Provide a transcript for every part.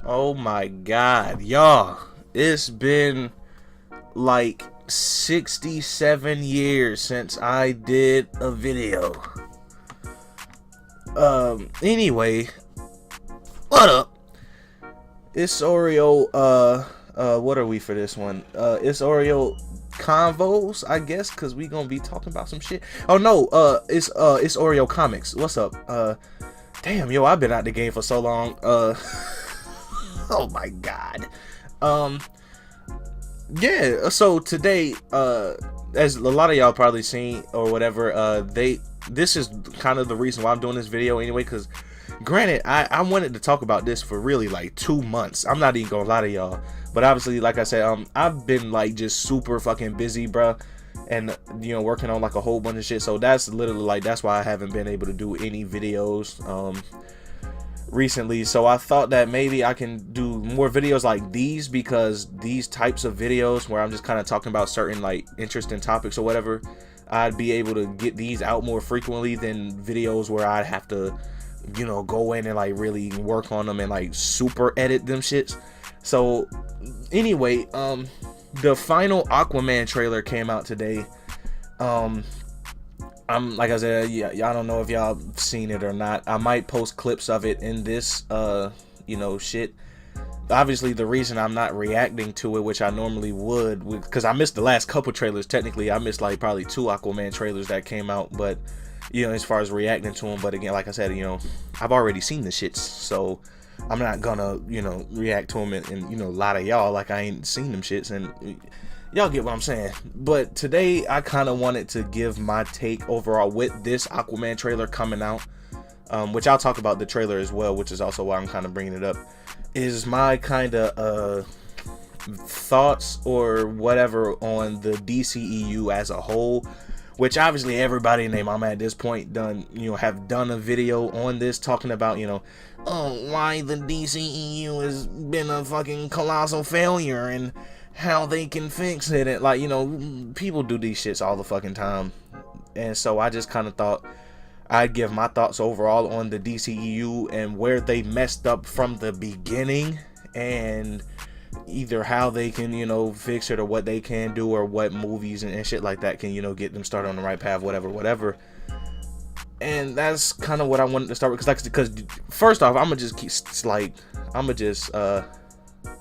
Oh my god, y'all. It's been like 67 years since I did a video. Anyway, what up? It's Oreo, what are we for this one? It's Oreo Convos, I guess, cause we gonna be talking about some shit. Oh no, it's Oreo Comics. What's up? Damn, yo, I've been out the game for so long. Oh my god. Yeah, so today, as a lot of y'all probably seen or whatever, this is kind of the reason why I'm doing this video anyway, because granted, I wanted to talk about this for really like 2 months. I'm not even gonna lie to y'all, but obviously, like I said, I've been like just super fucking busy, bruh, and working on like a whole bunch of shit. So that's literally like, that's why I haven't been able to do any videos recently. So I thought that maybe I can do more videos like these, because these types of videos where I'm just kind of talking about certain like interesting topics or whatever, I'd be able to get these out more frequently than videos where I'd have to go in and like really work on them and like super edit them shits. So anyway, the final Aquaman trailer came out today. I'm like I said, yeah, y'all don't know if y'all seen it or not. I might post clips of it in this shit. Obviously, the reason I'm not reacting to it, which I normally would, because I missed the last couple trailers. Technically, I missed like probably 2 Aquaman trailers that came out, but as far as reacting to them. But again, like I said, I've already seen the shits, so I'm not gonna react to them and lie to y'all like I ain't seen them shits, and y'all get what I'm saying. But today I kind of wanted to give my take overall with this Aquaman trailer coming out, which I'll talk about the trailer as well, which is also why I'm kind of bringing it up, is my kind of thoughts or whatever on the DCEU as a whole, which obviously everybody and their mama at this point have done a video on this, talking about oh, why the DCEU has been a fucking colossal failure and how they can fix it. And like, people do these shits all the fucking time. And so I just kind of thought I'd give my thoughts overall on the DCEU and where they messed up from the beginning, and either how they can fix it, or what they can do, or what movies and shit like that can get them started on the right path, whatever. And that's kind of what I wanted to start with, because first off, I'm gonna just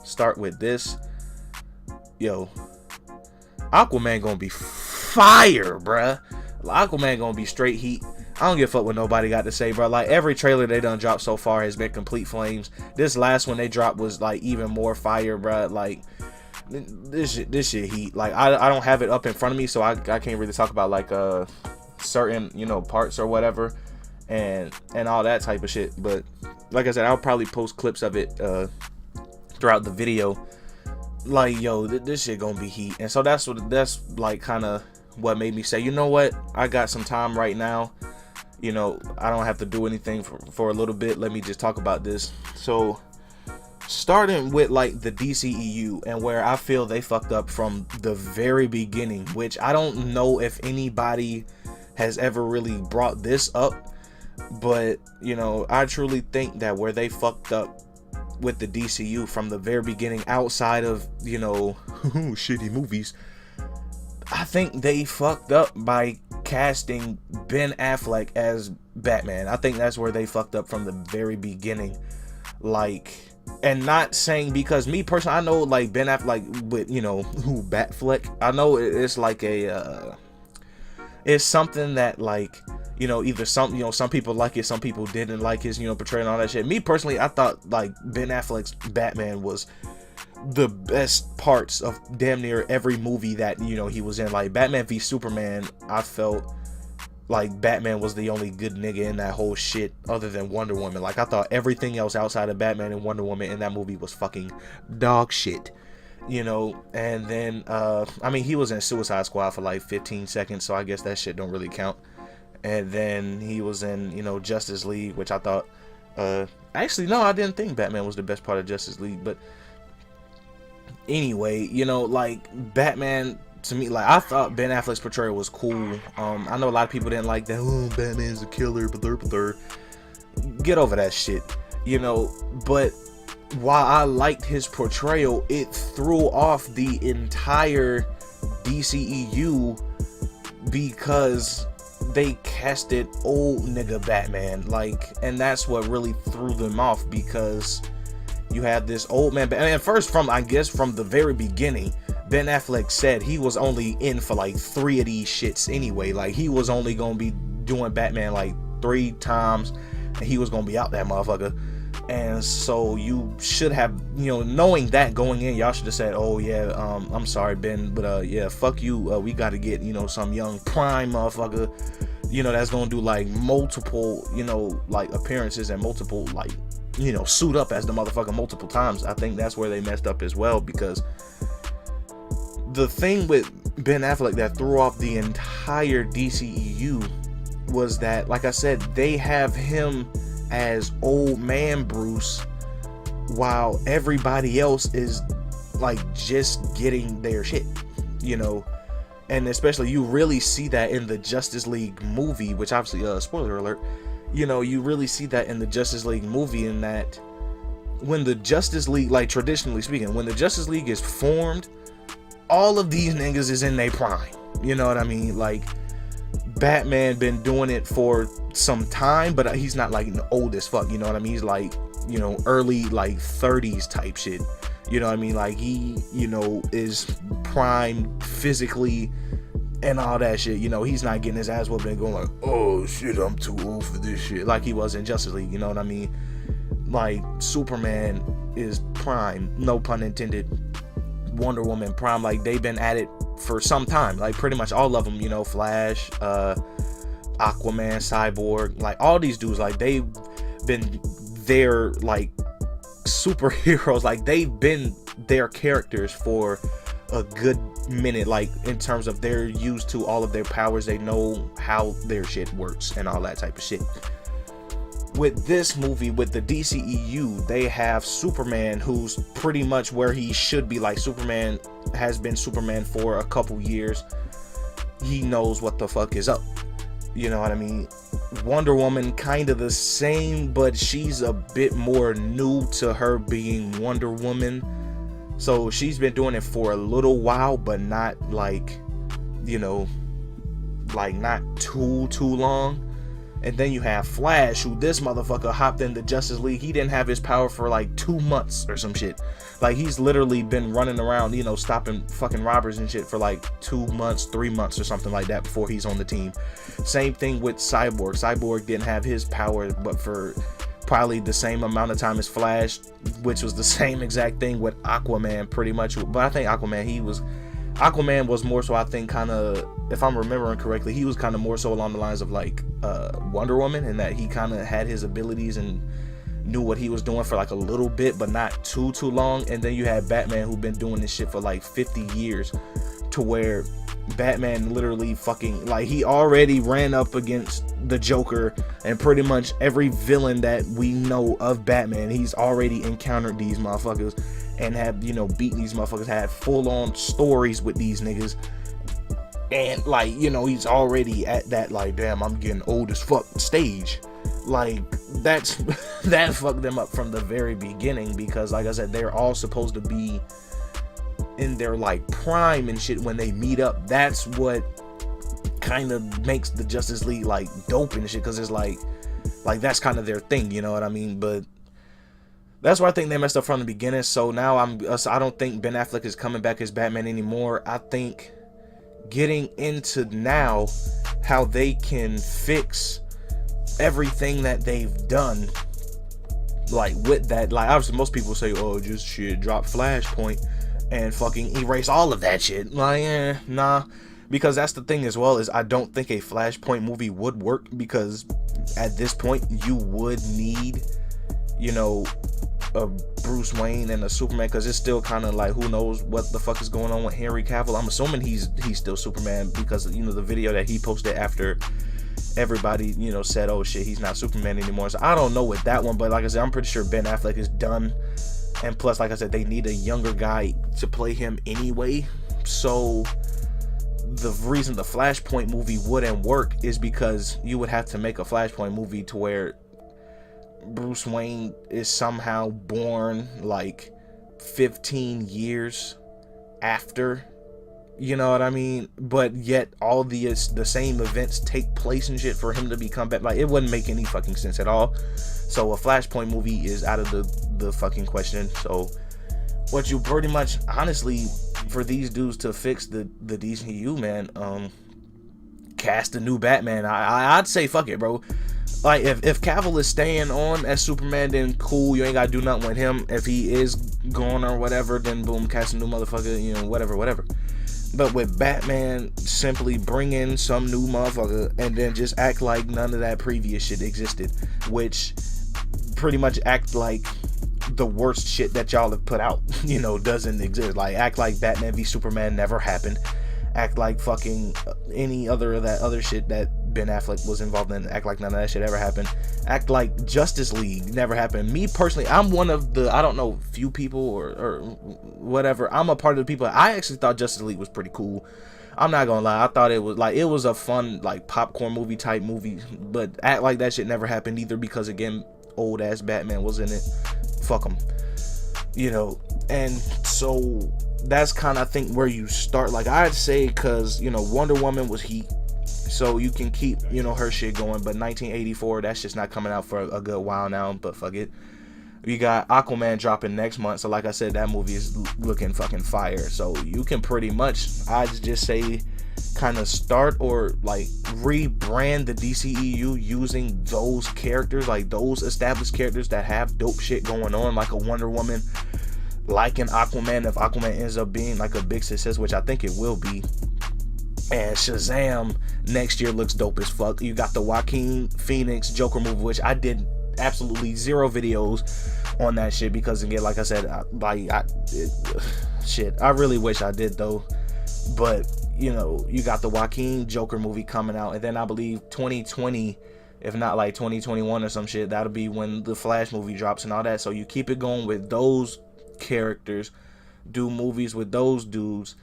start with this. Yo, Aquaman gonna be fire, bruh. Aquaman gonna be straight heat. I don't give a fuck what nobody got to say, bro. Like, every trailer they done dropped so far has been complete flames. This last one they dropped was like even more fire, bro. Like, this shit heat. Like, I don't have it up in front of me, so I can't really talk about like certain parts or whatever and all that type of shit. But like I said, I'll probably post clips of it throughout the video. Like, yo, this shit gonna be heat. And so that's like kind of what made me say, you know what, I got some time right now, I don't have to do anything for a little bit, let me just talk about this. So starting with like the DCEU and where I feel they fucked up from the very beginning, which I don't know if anybody has ever really brought this up, but I truly think that where they fucked up with the DCU from the very beginning, outside of shitty movies, I think they fucked up by casting Ben Affleck as Batman. I think that's where they fucked up from the very beginning. Like, and not saying, because me personally, I know like Ben Affleck with Batfleck, I know it's like a it's something that like either some people like it, some people didn't like his portrayal and all that shit. Me personally, I thought like Ben Affleck's Batman was the best parts of damn near every movie that he was in. Like Batman v Superman, I felt like Batman was the only good nigga in that whole shit, other than Wonder Woman. Like, I thought everything else outside of Batman and Wonder Woman in that movie was fucking dog shit. And then I mean, he was in Suicide Squad for like 15 seconds, so I guess that shit don't really count. And then he was in Justice League, which I thought actually no, I didn't think Batman was the best part of Justice League. But anyway, like Batman, to me, like, I thought Ben Affleck's portrayal was cool. I know a lot of people didn't like that. Oh, Batman's a killer, blah, blah, blah. Get over that shit, But while I liked his portrayal, it threw off the entire DCEU because they casted old nigga Batman, like, and that's what really threw them off, because you have this old man. And first, from the very beginning, Ben Affleck said he was only in for like 3 of these shits anyway. Like, he was only gonna be doing Batman like 3 times, and he was gonna be out that motherfucker. And so you should have, knowing that going in, y'all should have said, oh yeah, I'm sorry, Ben, but yeah, fuck you, we gotta get, some young prime motherfucker, that's gonna do like multiple, like appearances and multiple, like, suit up as the motherfucker multiple times. I think that's where they messed up as well, because the thing with Ben Affleck that threw off the entire DCEU was that, like I said, they have him as old man Bruce, while everybody else is like just getting their shit, and especially you really see that in the Justice League movie, which obviously, spoiler alert, you really see that in the Justice League movie, in that when the Justice League, like traditionally speaking, when the Justice League is formed, all of these niggas is in their prime, you know what I mean? Like, Batman been doing it for some time, but he's not like old as fuck, you know what I mean? He's like, early like 30s type shit, you know what I mean? Like, he, is prime physically and all that shit, he's not getting his ass whooped and going like, oh shit, I'm too old for this shit, like he was in Justice League, you know what I mean? Like, Superman is prime, no pun intended. Wonder Woman prime, like they've been at it for some time, like pretty much all of them, Flash, Aquaman, Cyborg, like all these dudes, like they've been their like superheroes, like they've been their characters for a good minute, like in terms of they're used to all of their powers, they know how their shit works and all that type of shit. With this movie, with the DCEU, they have Superman, who's pretty much where he should be. Like, Superman has been Superman for a couple years. He knows what the fuck is up. You know what I mean? Wonder Woman, kind of the same, but she's a bit more new to her being Wonder Woman. So she's been doing it for a little while, but not like, like not too long. And then you have Flash, who this motherfucker hopped into Justice League. He didn't have his power for like 2 months or some shit. Like, he's literally been running around, stopping fucking robbers and shit for like 2 months, 3 months or something like that before he's on the team. Same thing with Cyborg. Cyborg didn't have his power, but for probably the same amount of time as Flash, which was the same exact thing with Aquaman pretty much. But I think Aquaman was more so, I think, kind of, if I'm remembering correctly, he was kind of more so along the lines of like Wonder Woman, in that he kind of had his abilities and knew what he was doing for like a little bit, but not too long. And then you had Batman, who been doing this shit for like 50 years, to where Batman literally fucking, like, he already ran up against the Joker and pretty much every villain that we know of Batman. He's already encountered these motherfuckers and have, beaten these motherfuckers, had full-on stories with these niggas. And like, he's already at that like, damn, I'm getting old as fuck stage. Like, that fucked them up from the very beginning, because like I said, they're all supposed to be in their like prime and shit when they meet up. That's what kind of makes the Justice League like dope and shit, because it's like that's kind of their thing, you know what I mean? But that's why I think they messed up from the beginning. So now I don't think Ben Affleck is coming back as Batman anymore. I think getting into now how they can fix everything that they've done, like with that, like obviously most people say, oh, just shit, drop Flashpoint and fucking erase all of that shit. Like, nah, because that's the thing as well, is I don't think a Flashpoint movie would work, because at this point you would need, a Bruce Wayne and a Superman, because it's still kind of like, who knows what the fuck is going on with Henry Cavill. I'm assuming he's still Superman, because the video that he posted after everybody said, oh shit, he's not Superman anymore. So I don't know with that one, but like I said, I'm pretty sure Ben Affleck is done. And plus, like I said, they need a younger guy to play him anyway. So the reason the Flashpoint movie wouldn't work is because you would have to make a Flashpoint movie to where Bruce Wayne is somehow born like 15 years after, you know what I mean, but yet all the same events take place and shit for him to become back. Like, it wouldn't make any fucking sense at all. So a Flashpoint movie is out of the fucking question. So what you pretty much, honestly, for these dudes to fix the DCEU, man, cast a new Batman. I'd say fuck it, bro. Like, if Cavill is staying on as Superman, then cool, you ain't gotta do nothing with him. If he is gone or whatever, then boom, cast a new motherfucker, you know, whatever. But with Batman, simply bring in some new motherfucker and then just act like none of that previous shit existed, which pretty much act like the worst shit that y'all have put out, you know, doesn't exist. Like, act like Batman v Superman never happened. Act like fucking any other of that other shit that Ben Affleck was involved in. Act like none of that shit ever happened. Act like Justice League never happened. Me personally, I'm one of the, I don't know, few people or whatever. I'm a part of the people. I actually thought Justice League was pretty cool. I'm not gonna lie. I thought it was a fun, like, popcorn movie type movie. But act like that shit never happened either, because again, old ass Batman was in it. Fuck him. You know, and so that's kind of, I think, where you start. Like, I'd say, because, you know, Wonder Woman was heat, so you can keep, you know, her shit going. But 1984, that's just not coming out for a good while now, but fuck it. We got Aquaman dropping next month, so like I said, that movie is looking fucking fire. So you can pretty much, I'd just say, kind of start or like rebrand the DCEU using those characters, like those established characters that have dope shit going on, like a Wonder Woman, like an Aquaman, if Aquaman ends up being like a big success, which I think it will be. And Shazam next year looks dope as fuck. You got the Joaquin Phoenix Joker movie, which I did absolutely zero videos on that shit, because again, like I said, shit, I really wish I did though. But you know, you got the Joaquin Joker movie coming out, and then I believe 2020, if not like 2021 or some shit, that'll be when the Flash movie drops and all that. So you keep it going with those characters, do movies with those dudes.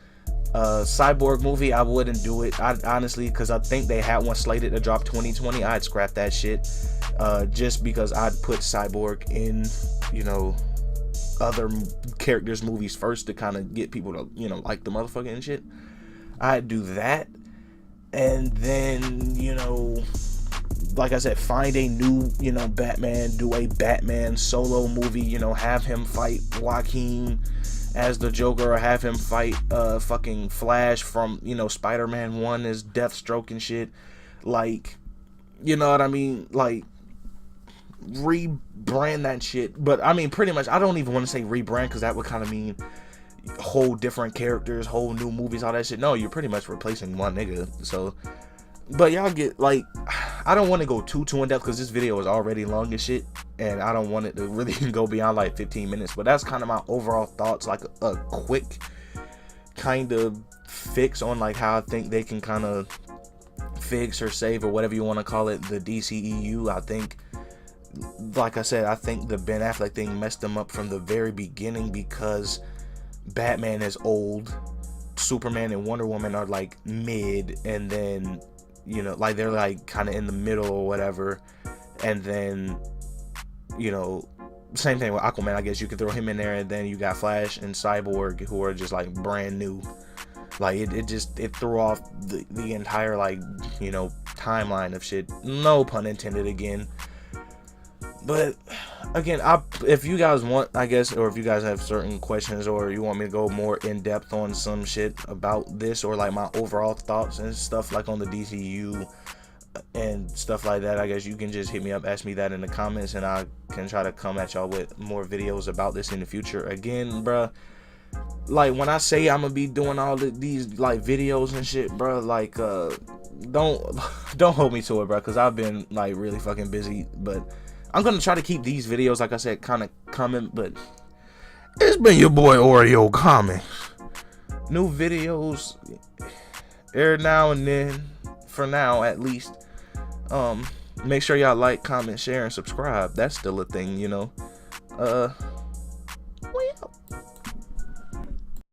Cyborg movie, I wouldn't do it, honestly, because I think they had one slated to drop 2020. I'd scrap that shit, just because I'd put Cyborg in, you know, other characters' movies first to kind of get people to, you know, like the motherfucker and shit. I'd do that, and then, you know, like I said, find a new, you know, Batman, do a Batman solo movie, you know, have him fight Joaquin as the Joker, or have him fight fucking Flash from, you know, Spider-Man 1 as Deathstroke and shit. Like, you know what I mean? Like, rebrand that shit. But I mean, pretty much, I don't even want to say rebrand, because that would kind of mean whole different characters, whole new movies, all that shit. No, you're pretty much replacing one nigga. So, but y'all get, like, I don't want to go too in depth, because this video is already long as shit, and I don't want it to really go beyond like 15 minutes. But that's kind of my overall thoughts, like a quick kind of fix on like how I think they can kind of fix or save, or whatever you want to call it, the DCEU. I think, like I said, I think the Ben Affleck thing messed them up from the very beginning, because Batman is old, Superman and Wonder Woman are like mid, and then, you know, like they're like kind of in the middle or whatever. And then, you know, same thing with Aquaman, I guess you could throw him in there. And then you got Flash and Cyborg, who are just like brand new. Like it threw off the entire, like, you know, timeline of shit. No pun intended again. But again, if you guys want, I guess, or if you guys have certain questions, or you want me to go more in depth on some shit about this, or like my overall thoughts and stuff, like on the DCU and stuff like that, I guess you can just hit me up, ask me that in the comments, and I can try to come at y'all with more videos about this in the future. Again, bruh, like, when I say I'm gonna be doing all these like videos and shit, bruh, like, don't hold me to it, bruh, because I've been like really fucking busy. But I'm gonna try to keep these videos, like I said, kind of coming. But it's been your boy Oreo Comics. New videos every now and then, for now at least. Make sure y'all like, comment, share, and subscribe. That's still a thing, you know.